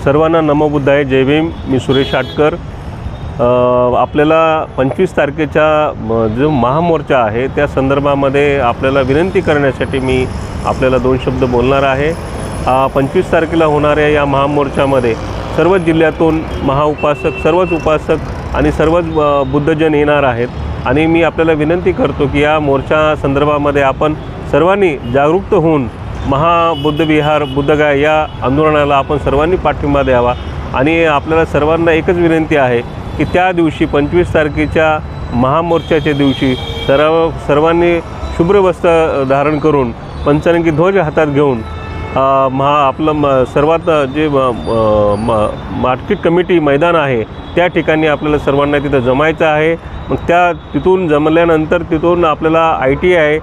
सर्वांना नमो बुद्धाय, जय भीम। मी सुरेश आटकर। आपल्याला 25 तारखेचा जो महामोर्चा आहे त्या संदर्भामध्ये आपल्याला विनंती करण्यासाठी मी आपल्याला 2 शब्द बोलणार आहे। 25 तारखेला होणाऱ्या या महामोर्चामध्ये सर्वच जिल्ह्यातून महाउपासक, सर्वच उपासक आणि सर्वच बुद्धजन येणार आहेत आणि मी आपल्याला विनंती करतो की या मोर्चा संदर्भामध्ये आपण सर्वांनी जागरूक होऊन महाबुद्धविहार बुद्धगया या आंदोलनाला आपण सर्वांनी पाठिंबा द्यावा। आणि आपल्याला सर्वांना एकच विनंती आहे की त्या दिवशी 25 तारखेच्या महामोर्चाच्या दिवशी सर्वांनी शुभ्र वस्त्र धारण करून पंचरंगी ध्वज हातात घेऊन सर्वात जे मार्केट कमिटी मैदान आहे त्या ठिकाणी आपल्याला सर्वांना तिथं जमायचं आहे। मग तिथून जमल्यानंतर तिथून आपल्याला ITI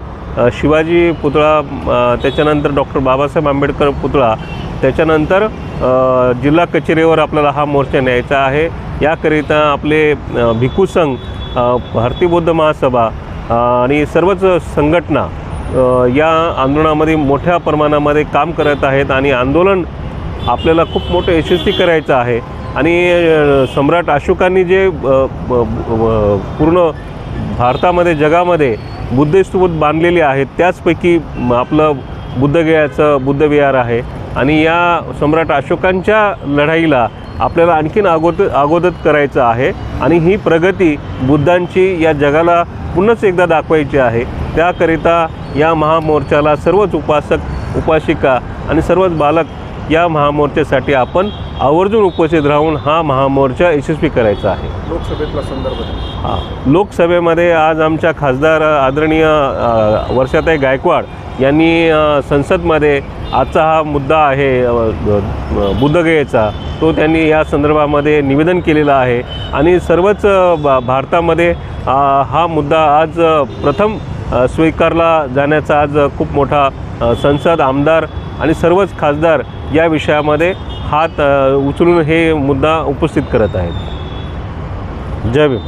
शिवाजी पुतळा, त्याच्यानंतर डॉक्टर बाबासाहेब आंबेडकर पुतळा, त्याच्यानंतर जिल्हा कचेरीवर आपल्याला हा मोर्चा न्यायचा आहे। याकरिता आपले भिक्खू संघ, भारतीय बौद्ध महासभा आणि सर्वच संघटना या आंदोलनामध्ये मोठ्या प्रमाणामध्ये काम करत आहेत आणि आंदोलन आपल्याला खूप मोठं यशस्वी करायचं आहे। आणि सम्राट अशोकांनी जे पूर्ण भारतामध्ये जगामध्ये बुद्धस्तूप बांधलेली आहेत त्याचपैकी आपलं बुद्धगयाचं बुद्धविहार आहे। आणि या सम्राट अशोकांच्या लढाईला आपल्याला आणखीन अगोदर करायचं आहे आणि ही प्रगती बुद्धांची या जगाला पुन्हाच एकदा दाखवायची आहे। त्याकरिता या महामोर्चाला सर्वच उपासक, उपासिका आणि सर्वच बालक या महामोर्चासाठी आपण आवर्जून उपस्थित राहून हा महामोर्चा यशस्वी करायचा आहे। लोकसभेतला संदर्भ लोकसभेमध्ये आज आमच्या खासदार आदरणीय वर्षाताई गायकवाड यांनी संसदमध्ये आजचा हा मुद्दा आहे बुद्धगयेचा, तो त्यांनी या संदर्भामध्ये निवेदन केलेलं आहे। आणि सर्वच भारतामध्ये हा मुद्दा आज प्रथम स्वीकारला जाण्याचा आज खूप मोठा संसद, आमदार आणि सर्वच खासदार या विषयामध्ये हात उचलून हे मुद्दा उपस्थित करत आहेत। जय भीम।